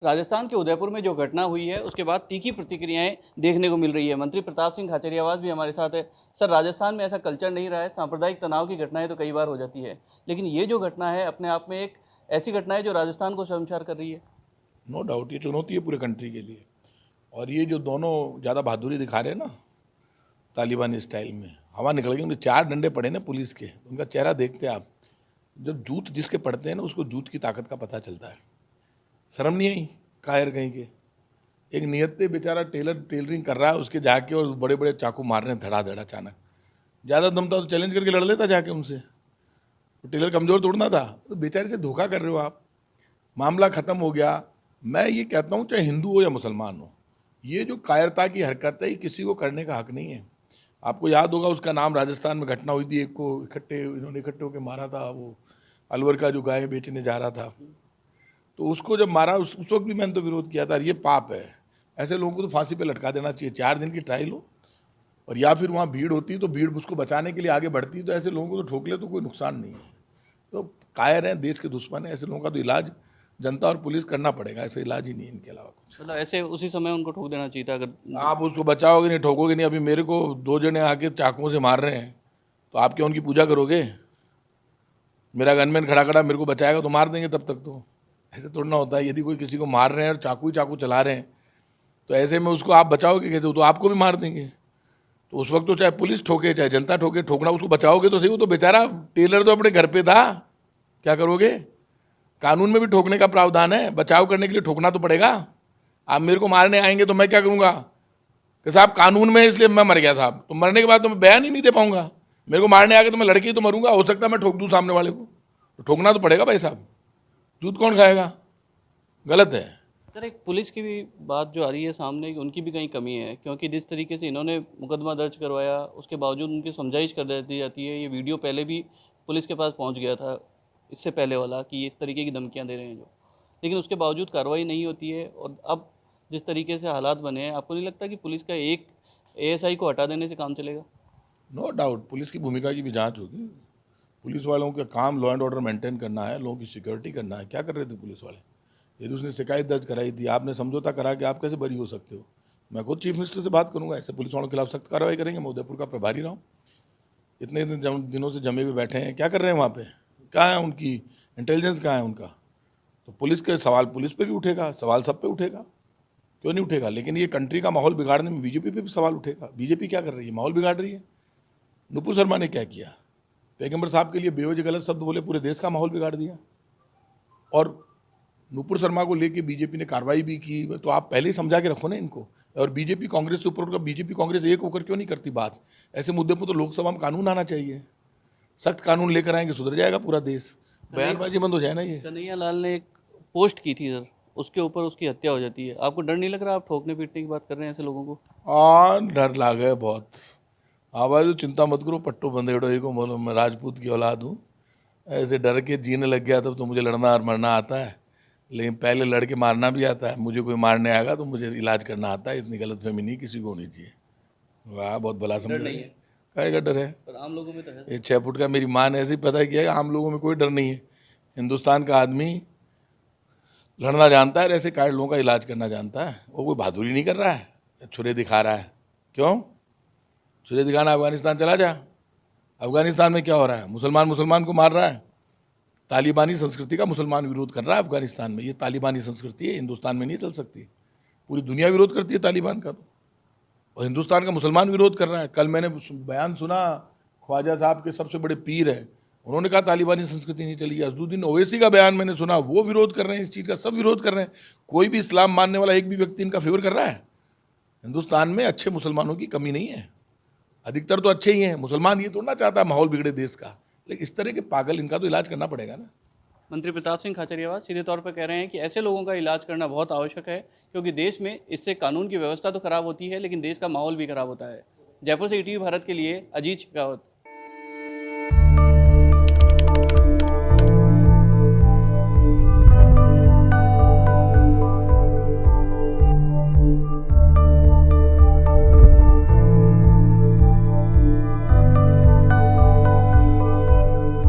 राजस्थान के उदयपुर में जो घटना हुई है उसके बाद तीखी प्रतिक्रियाएं देखने को मिल रही है। मंत्री प्रताप सिंह खाचरियावास भी हमारे साथ है। सर, राजस्थान में ऐसा कल्चर नहीं रहा है, सांप्रदायिक तनाव की घटनाएं तो कई बार हो जाती है, लेकिन ये जो घटना है अपने आप में एक ऐसी घटना है जो राजस्थान को शर्मसार कर रही है। नो डाउट ये चुनौती है पूरे कंट्री के लिए। और ये जो दोनों ज़्यादा बहादुरी दिखा रहे हैं ना तालिबानी स्टाइल में, हवा निकल गई। उनके 4 डंडे पड़े ना पुलिस के, उनका चेहरा देखते हैं आप। जब जूत जिसके पड़ते हैं ना उसको जूत की ताकत का पता चलता है। शर्म नहीं आई कायर कहीं के। एक नियत्ते बेचारा टेलरिंग कर रहा है, उसके जाके और बड़े बड़े चाकू मार रहे हैं धड़ाधड़ अचानक। ज़्यादा दम था तो चैलेंज करके लड़ लेता जाके उनसे। तो टेलर कमज़ोर तोड़ना था, तो बेचारे से धोखा कर रहे हो आप। मामला ख़त्म हो गया। मैं ये कहता हूँ चाहे हिंदू हो या मुसलमान हो, ये जो कायरता की हरकत है ये किसी को करने का हक नहीं है। आपको याद होगा उसका नाम, राजस्थान में घटना हुई थी, एक को इन्होंने इकट्ठे होकर मारा था। वो अलवर का जो गाय बेचने जा रहा था, तो उसको जब मारा उस वक्त भी मैंने तो विरोध किया था। ये पाप है, ऐसे लोगों को तो फांसी पे लटका देना चाहिए। 4 दिन की ट्रायल हो, और या फिर वहाँ भीड़ होती तो भीड़ उसको बचाने के लिए आगे बढ़ती, तो ऐसे लोगों को तो ठोक ले तो कोई नुकसान नहीं है। तो कायर हैं, देश के दुश्मन हैं, ऐसे लोगों का तो इलाज जनता और पुलिस करना पड़ेगा। ऐसे इलाज ही नहीं है इनके अलावा कुछ। मतलब ऐसे उसी समय उनको ठोक देना चाहिए था अगर आप उसको बचाओगे नहीं, ठोकोगे नहीं। अभी मेरे को 2 जने आके चाकुओं से मार रहे हैं, तो आप क्या उनकी पूजा करोगे? मेरा गनमैन खड़ा खड़ा मेरे को बचाएगा तो मार देंगे तब तक। तो ऐसे थोड़ा ना होता है। यदि कोई किसी को मार रहे हैं और चाकू ही चाकू चला रहे हैं, तो ऐसे में उसको आप बचाओगे कैसे? तो आपको भी मार देंगे। तो उस वक्त तो चाहे पुलिस ठोके चाहे जनता ठोके, ठोकना उसको बचाओगे तो सही। वो तो बेचारा टेलर तो अपने घर पे था, क्या करोगे? कानून में भी ठोकने का प्रावधान है, बचाव करने के लिए ठोकना तो पड़ेगा। आप मेरे को मारने आएंगे तो मैं क्या करूँगा कि साहब कानून में है इसलिए मैं मर गया साहब, तो मरने के बाद तो मैं बयान ही नहीं दे पाऊंगा। मेरे को मारने आगे तो मैं लड़के ही तो मरूंगा। हो सकता है मैं ठोक दूँ सामने वाले को, तो ठोकना तो पड़ेगा भाई साहब। दूध कौन खाएगा? गलत है। सर, एक पुलिस की भी बात जो आ रही है सामने कि उनकी भी कहीं कमी है, क्योंकि जिस तरीके से इन्होंने मुकदमा दर्ज करवाया उसके बावजूद उनकी समझाइश कर दी जाती है। ये वीडियो पहले भी पुलिस के पास पहुंच गया था, इससे पहले वाला, कि इस तरीके की धमकियां दे रहे हैं जो, लेकिन उसके बावजूद कार्रवाई नहीं होती है। और अब जिस तरीके से हालात बने हैं, आपको नहीं लगता कि पुलिस का एक एएसआई को हटा देने से काम चलेगा? नो डाउट पुलिस की भूमिका की भी जांच होगी। पुलिस वालों का काम लॉ एंड ऑर्डर मेंटेन करना है, लोगों की सिक्योरिटी करना है। क्या कर रहे थे पुलिस वाले? यदि उसने शिकायत दर्ज कराई थी, आपने समझौता करा कि आप कैसे बरी हो सकते हो? मैं खुद चीफ मिनिस्टर से बात करूंगा, ऐसे पुलिस वालों के खिलाफ सख्त कार्रवाई करेंगे। मैं उदयपुर का प्रभारी रहा हूँ, इतने दिनों से जमे हुए बैठे हैं। क्या कर रहे हैं वहाँ पे? कहाँ है उनकी इंटेलिजेंस, कहाँ है उनका? तो पुलिस के सवाल पुलिस पे भी उठेगा, सवाल सब पे उठेगा, क्यों नहीं उठेगा? लेकिन ये कंट्री का माहौल बिगाड़ने में बीजेपी पे भी सवाल उठेगा। बीजेपी क्या कर रही है? माहौल बिगाड़ रही है। नुपुर शर्मा ने क्या किया? पैगंबर साहब के लिए बेवजह गलत शब्द बोले, पूरे देश का माहौल बिगाड़ दिया। और नुपुर शर्मा को लेके बीजेपी ने कार्रवाई भी की। तो आप पहले ही समझा के रखो ना इनको। और बीजेपी कांग्रेस से ऊपर उठकर बीजेपी कांग्रेस एक होकर क्यों नहीं करती बात? ऐसे मुद्दे पर तो लोकसभा में कानून आना चाहिए। सख्त कानून लेकर आएंगे, सुधर जाएगा पूरा देश, बयानबाजी बंद हो जाए ना। ये कन्हैया लाल ने एक पोस्ट की थी सर, उसके ऊपर उसकी हत्या हो जाती है। आपको डर नहीं लग रहा? आप ठोकने पीटने की बात कर रहे हैं ऐसे लोगों को। और डर लागे बहुत। आवाज़ चिंता मत करो, पट्टू बंदेड़ो को बोलो मैं राजपूत की औलाद हूँ। ऐसे डर के जीने लग गया तब तो मुझे लड़ना और मरना आता है, लेकिन पहले लड़के मारना भी आता है। मुझे कोई मारने आएगा तो मुझे इलाज करना आता है। इतनी गलतफहमी नहीं किसी को होनी चाहिए। वाह, बहुत भला समझ नहीं है, काहे का डर है? पर आम लोगों में तो है। ये 6 फुट का मेरी माँ ने ऐसे ही पता किया है, आम लोगों में कोई डर नहीं है। हिंदुस्तान का आदमी लड़ना जानता है, ऐसे कायर लोगों का इलाज करना जानता है। वो कोई बहादुरी नहीं कर रहा है, छुरे दिखा रहा है। क्यों छुरे दिखाना? अफगानिस्तान चला जा। अफगानिस्तान में क्या हो रहा है? मुसलमान मुसलमान को मार रहा है। तालिबानी संस्कृति का मुसलमान विरोध कर रहा है अफगानिस्तान में। ये तालिबानी संस्कृति है, हिंदुस्तान में नहीं चल सकती। पूरी दुनिया विरोध करती है तालिबान का, तो और हिंदुस्तान का मुसलमान विरोध कर रहा है। कल मैंने बयान सुना, ख्वाजा साहब के सबसे बड़े पीर हैं, उन्होंने कहा तालिबानी संस्कृति नहीं चलेगी। अजदुद्दीन ओवैसी का बयान मैंने सुना, वो विरोध कर रहे हैं इस चीज़ का, सब विरोध कर रहे हैं। कोई भी इस्लाम मानने वाला एक भी व्यक्ति इनका फेवर कर रहा है? हिंदुस्तान में अच्छे मुसलमानों की कमी नहीं है, अधिकतर तो अच्छे ही हैं। मुसलमान ये थोड़ा ना चाहता माहौल बिगड़े देश का, लेकिन इस तरह के पागल, इनका तो इलाज करना पड़ेगा ना। मंत्री प्रताप सिंह खाचरियावास सीधे तौर पर कह रहे हैं कि ऐसे लोगों का इलाज करना बहुत आवश्यक है, क्योंकि देश में इससे कानून की व्यवस्था तो खराब होती है, लेकिन देश का माहौल भी खराब होता है। जयपुर से ईटीवी भारत के लिए अजीत शेखावत।